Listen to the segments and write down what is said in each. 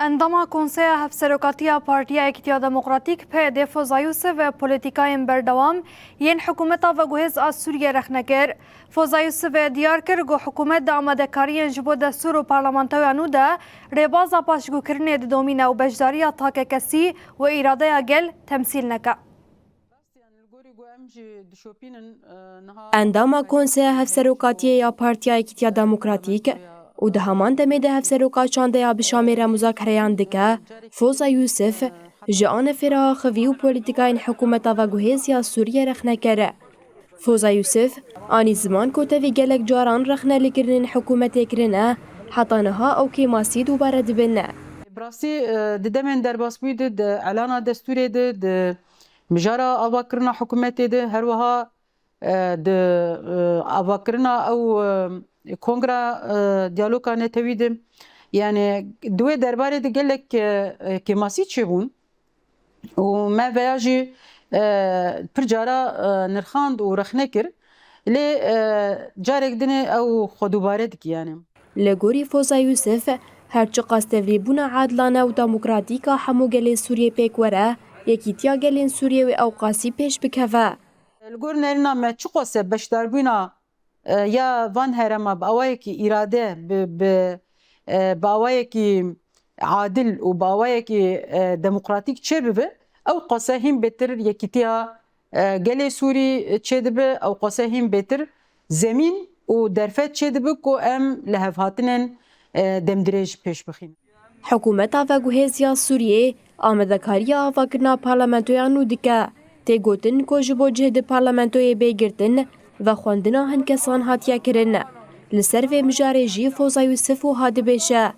انداما کنسیا هفسروکاتیا پارتیا ایکتیا دموکراتیک پی فوزا یوسف و پولیتیکاین بردوام ین حکومتا و گوهز از سوریه رخنکر فوزا یوسف دیار کر گو حکومت دا آماده کارین جبو دستور و پارلمانتویانو دا ریبازا پاشگو کرنه دومینه و بجداریا تاک کسی و ایراده گل تمثیل نکه. انداما کنسیا هفسروکاتیا یا پارتیا ایکتیا دموکراتیک و ده همان دمه ده هفسروکات چانده یا بشامیر مذاکریان دکه فوزا یوسف جان فرا خوی و پولیتیکاین حکومتا و گوهز یا سوریه رخنه کره. فوزا یوسف آنی زمان کتوی گلک جاران رخنه لکرنین حکومت کرنه حتی نها او که ماسی دوباره دبنه. براسی ددمن در باس بوده اعلان دستوری ده مجارا آواکرنا حکومت ده هر وها ده آواکرنا او کنگرا دیالوگا نتویدم یعنی دوی درباره ده گلک که ماسی چه بون و ما ویاجی پر جارا نرخاند و رخنه کر لی جارک دنه او خودوباره دکی یعنی لگوری فوزا یوسف هرچه قاستوری بونا عادلانه و دموکراتیکا همو گلین سوریه پیک وره یکیتیا گلین سوریه و اوقاسی پیش بکوه. لگور نرینا ما چو قاسه بشدار بونا یا وان هرما باوایی که اراده باوایی که عادل و باوایی که دموکراتیک چه ببه او قاسه هم بهتر یکیتیا گلی سوری چه دبه او قاسه هم بهتر زمین و درفت چه دبه که ام لحفاتنن دمدرج پیش بخین. حکومتا و گوهزیا سوریه آمده کاری آواکرنا پارلمنتویانو دکه تی گوتن که جبو جهد پارلمنتوی بیگرتن و خوندنا هنکسان هاتیا کرن لسر و مجاره جی فوزا یوسف و هاده بشه.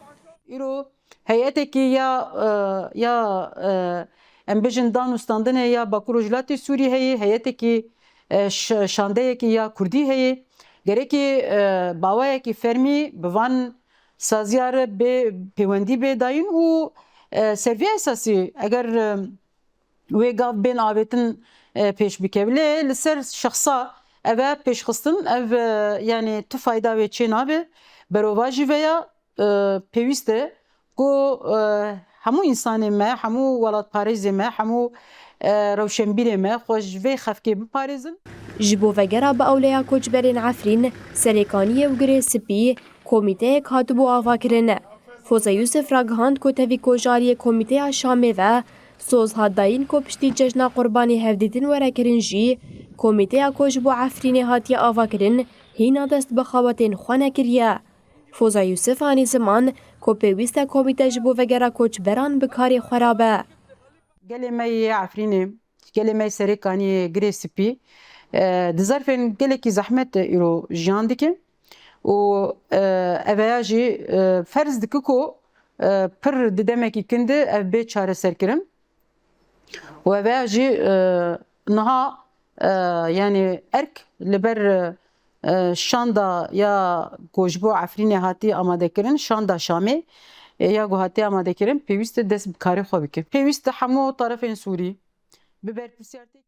ایرو هیئتی که یا امبیجن دانستاندنه یا باکروجلاتی سوری هیئتی که شانده که یا کردی هی گره که باوایی که فرمی بوان سازیار به پیوندی به داین و سروی اساسی اگر وی گاف بین آویتن پیش بکوله لسر شخصا اوه پیش خستن او یعنی تو فایده و چه نابه برواجی ویا پیوسته که همو انسان ما همو ولاد پاریز ما همو روشنبیر ما خوش وی خفکی بپاریزن جبو وگرا با اولیا کچبرین عفرین سریکانی و گره سپی کمیته کاتبو آوا کرنه. فوزا یوسف را گهاند که تاوی کجاری کمیته شامه و سوز هاداین که پشتی جشن قربانی هفدیدن وره کرن جی کمیته کجبو عفرین هاتی آوا کرن هینا دست بخواتین خوانه کریه. فوزا یوسف آنی زمان که پیویست کمیته جبو وگرا کچبران بکاری خرابه. گلی می عفرینه گلی می سریکانی گره سپی دزارفن گلی که زحمت ایرو جیان دکه و اویاجی فرض دکه کو پر ددمکی کنده او به چاره سر کرن و اویاجی نها یعنی ارک لبر شاندا یا گوجبو عفرین هاتی آماده کرن شاندا شامی یا گوهاتی آماده کرن پیوست دست بکاری خواه بکن پیوست همو طرفین سوری ببر پرسیارتی